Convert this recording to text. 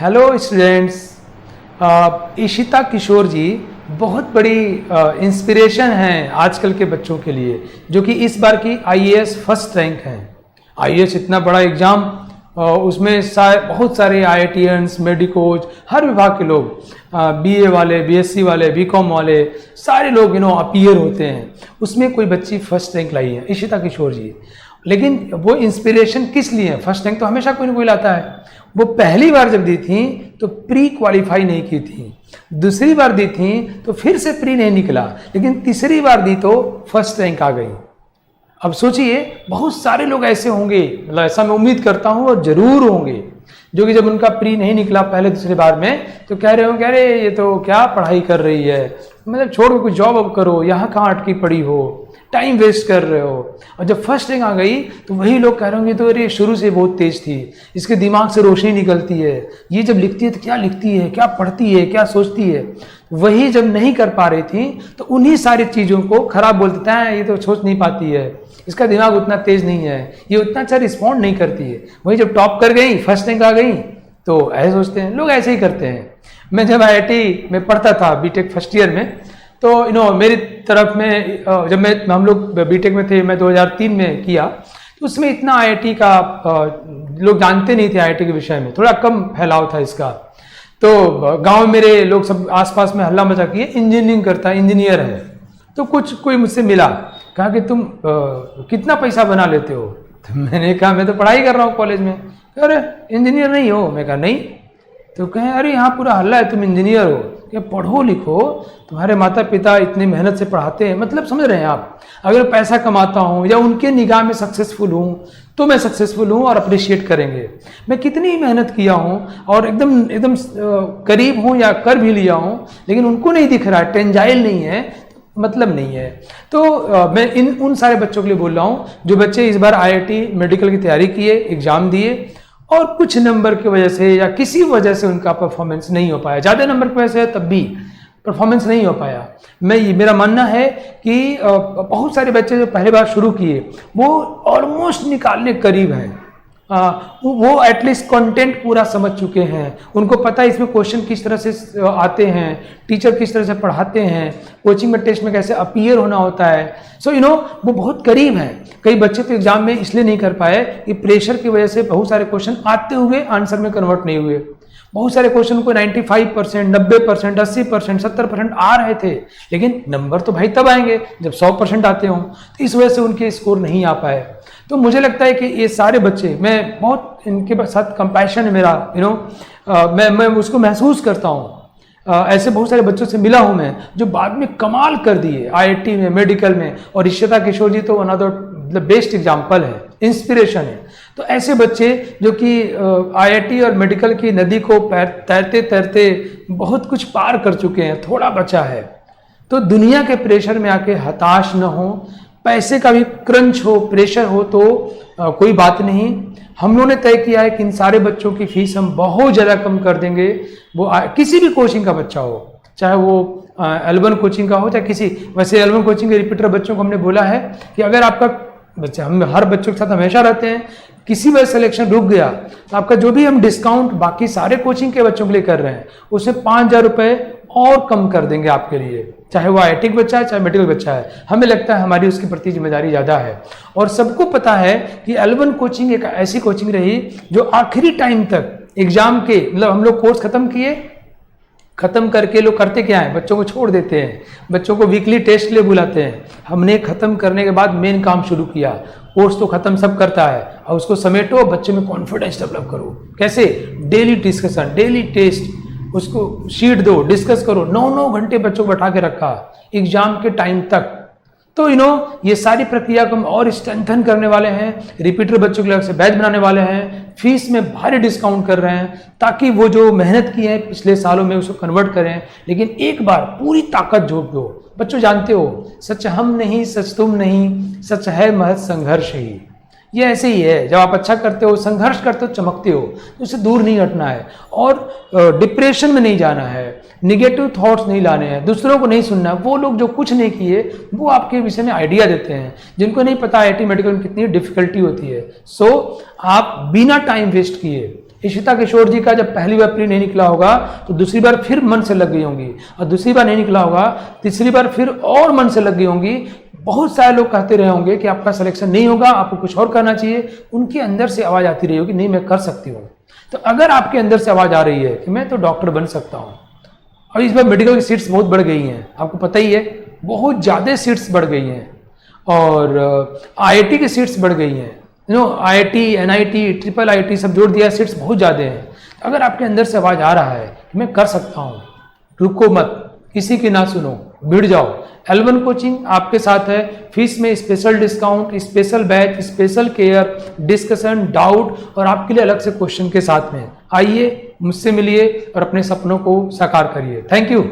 Hello students, Ishita किशोर जी बहुत बड़ी inspiration हैं आजकल के बच्चों के लिए, जो कि इस बार की आईएएस फर्स्ट रैंक हैं। आईएएस इतना बड़ा एग्जाम, उसमें बहुत सारे आईआईटीएंस, मेडिकोज, हर विभाग के लोग, बीए वाले, बीएससी वाले, बीकॉम वाले, सारे लोग अपीयर होते हैं। उसमें कोई बच्ची फर्स्ट रैंक लाई है, इशिता किशोर जी। लेकिन वो इंस्पिरेशन किस लिए है? फर्स्ट रैंक तो हमेशा कोई ना कोई लाता है। वो पहली बार जब दी थी तो प्री क्वालिफाई नहीं की थी, दूसरी बार दी थी तो फिर से प्री नहीं निकला, लेकिन तीसरी बार दी तो फर्स्ट रैंक आ गई। अब सोचिए, बहुत सारे लोग ऐसे होंगे, मतलब ऐसा मैं उम्मीद करता हूँ और जरूर होंगे, जो कि जब उनका प्री नहीं निकला पहले दूसरी बार में तो कह रहे होंगे, अरे ये तो क्या पढ़ाई कर रही है, मतलब छोड़ के कुछ जॉब अब करो, यहाँ कहाँ अटकी पड़ी हो, टाइम वेस्ट कर रहे हो। और जब फर्स्ट रैंक आ गई तो वही लोग कह रहे होंगे, तो अरे शुरू से बहुत तेज थी, इसके दिमाग से रोशनी निकलती है, ये जब लिखती है तो क्या लिखती है, क्या पढ़ती है, क्या सोचती है। वही जब नहीं कर पा रही थी तो उन्हीं सारी चीज़ों को खराब बोल देता है, ये तो सोच नहीं पाती है, इसका दिमाग उतना तेज नहीं है, ये उतना अच्छा रिस्पॉन्ड नहीं करती है। वही जब टॉप कर गई, फर्स्ट रैंक आ गई, तो ऐसे सोचते हैं लोग, ऐसे ही करते हैं। मैं जब आईआईटी में पढ़ता था बीटेक फर्स्ट ईयर में, तो मेरी तरफ में जब हम लोग बीटेक में थे, मैं 2003 में किया, तो उसमें इतना आईआईटी का लोग जानते नहीं थे, आईआईटी के विषय में थोड़ा कम फैलाव था इसका। तो गांव में मेरे लोग सब आसपास में हल्ला मचा किए, इंजीनियरिंग करता है, इंजीनियर है। तो कोई मुझसे मिला, कहा कि तुम कितना पैसा बना लेते हो? तो मैंने कहा मैं तो पढ़ाई कर रहा हूँ कॉलेज में। अरे इंजीनियर नहीं हो? मैं कहा नहीं। तो कहें, अरे यहाँ पूरा हल्ला है तुम इंजीनियर हो, क्या पढ़ो लिखो, तुम्हारे माता पिता इतनी मेहनत से पढ़ाते हैं। मतलब समझ रहे हैं आप, अगर पैसा कमाता हूँ या उनके निगाह में सक्सेसफुल हूँ तो मैं सक्सेसफुल हूँ और अप्रिशिएट करेंगे। मैं कितनी मेहनत किया हूँ और एकदम करीब हूँ या कर भी लिया हूँ, लेकिन उनको नहीं दिख रहा है, टेंजाइल नहीं है, मतलब नहीं है। तो मैं उन सारे बच्चों के लिए बोल रहा हूँ जो बच्चे इस बार आईआईटी मेडिकल की तैयारी किए, एग्जाम दिए और कुछ नंबर की वजह से या किसी वजह से उनका परफॉर्मेंस नहीं हो पाया, ज़्यादा नंबर की वजह से तब भी परफॉर्मेंस नहीं हो पाया। मेरा मानना है कि बहुत सारे बच्चे जो पहली बार शुरू किए वो ऑलमोस्ट निकालने करीब हैं। वो एटलीस्ट कंटेंट पूरा समझ चुके हैं, उनको पता है इसमें क्वेश्चन किस तरह से आते हैं, टीचर किस तरह से पढ़ाते हैं, कोचिंग में टेस्ट में कैसे अपीयर होना होता है। सो वो बहुत करीब हैं। कई बच्चे तो एग्जाम में इसलिए नहीं कर पाए कि प्रेशर की वजह से बहुत सारे क्वेश्चन आते हुए आंसर में कन्वर्ट नहीं हुए। बहुत सारे क्वेश्चन को 95%, 90%, 80%, 70% आ रहे थे, लेकिन नंबर तो भाई तब आएंगे जब 100% आते हों, तो इस वजह से उनके स्कोर नहीं आ पाए। तो मुझे लगता है कि ये सारे बच्चे, मैं बहुत इनके साथ कंपैशन है मेरा, मैं उसको महसूस करता हूँ। ऐसे बहुत सारे बच्चों से मिला हूँ मैं, जो बाद में कमाल कर दिए आईआईटी में, मेडिकल में। और इशिता किशोर जी तो one of the best example है, इंस्पिरेशन है। तो ऐसे बच्चे जो कि आईआईटी और मेडिकल की नदी को तैरते तैरते बहुत कुछ पार कर चुके हैं, थोड़ा बचा है, तो दुनिया के प्रेशर में आके हताश न हो। पैसे का भी क्रंच हो, प्रेशर हो तो कोई बात नहीं। हम लोगों ने तय किया है कि इन सारे बच्चों की फीस हम बहुत ज़्यादा कम कर देंगे। वो किसी भी कोचिंग का बच्चा हो, चाहे वो L1 कोचिंग का हो, चाहे किसी, वैसे L1 कोचिंग के रिपीटर बच्चों को हमने बोला है कि अगर आपका बच्चा, हम हर बच्चों के साथ हमेशा रहते हैं, किसी वजह सिलेक्शन रुक गया तो आपका जो भी हम डिस्काउंट बाकी सारे कोचिंग के बच्चों के लिए कर रहे हैं उसमें 5,000 रुपये और कम कर देंगे आपके लिए, चाहे वो आईआईटी का बच्चा है चाहे मेडिकल बच्चा है। हमें लगता है हमारी उसके प्रति जिम्मेदारी ज़्यादा है। और सबको पता है कि L1 कोचिंग एक ऐसी कोचिंग रही जो आखिरी टाइम तक एग्जाम के, मतलब हम लोग कोर्स खत्म किए, खत्म करके लोग करते क्या है, बच्चों को छोड़ देते हैं, बच्चों को वीकली टेस्ट के लिए बुलाते हैं। हमने खत्म करने के बाद मेन काम शुरू किया। कोर्स तो खत्म सब करता है, और उसको समेटो, बच्चे में कॉन्फिडेंस डेवलप करो। कैसे? डेली डिस्कशन, डेली टेस्ट, उसको शीट दो, डिस्कस करो। 9-9 घंटे बच्चों को बैठा के रखा एग्जाम के टाइम तक। तो ये सारी प्रक्रिया को हम और स्ट्रेंथन करने वाले हैं। रिपीटर बच्चों के लिए से बैच बनाने वाले हैं, फीस में भारी डिस्काउंट कर रहे हैं, ताकि वो जो मेहनत की है पिछले सालों में उसको कन्वर्ट करें। लेकिन एक बार पूरी ताकत झोंक दो। बच्चों जानते हो, सच हम नहीं, सच तुम नहीं, सच है महज संघर्ष ही। ये ऐसे ही है, जब आप अच्छा करते हो, संघर्ष करते हो, चमकते हो, तो उससे दूर नहीं हटना है और डिप्रेशन में नहीं जाना है, निगेटिव थॉट्स नहीं लाने हैं, दूसरों को नहीं सुनना। वो लोग जो कुछ नहीं किए वो आपके विषय में आइडिया देते हैं, जिनको नहीं पता आईआईटी मेडिकल में कितनी डिफिकल्टी होती है। सो आप बिना टाइम वेस्ट किए इशिता किशोर जी का जब पहली बार प्री नहीं निकला होगा तो दूसरी बार फिर मन से लग गई होंगी, और दूसरी बार नहीं निकला होगा तीसरी बार फिर और मन से लग गई होंगी। बहुत सारे लोग कहते रहे होंगे कि आपका सिलेक्शन नहीं होगा, आपको कुछ और करना चाहिए। उनके अंदर से आवाज़ आती रही होगी, नहीं मैं कर सकती हूँ। तो अगर आपके अंदर से आवाज़ आ रही है कि मैं तो डॉक्टर बन सकता हूँ, और इस बार मेडिकल की सीट्स बहुत बढ़ गई हैं, आपको पता ही है, बहुत ज़्यादा सीट्स बढ़ गई हैं, और IIT की सीट्स बढ़ गई हैं, IIT, NIT, IIIT सब जोड़ दिया, सीट्स बहुत ज़्यादा हैं। अगर आपके अंदर से आवाज़ आ रहा है कि मैं कर सकता हूँ, रुको मत, किसी की ना सुनो, भिड़ जाओ। L1 कोचिंग आपके साथ है, फीस में special discount, special batch, special care, discussion, doubt, और आपके लिए अलग से क्वेश्चन के साथ में। आइए मुझसे मिलिए और अपने सपनों को साकार करिए। Thank you.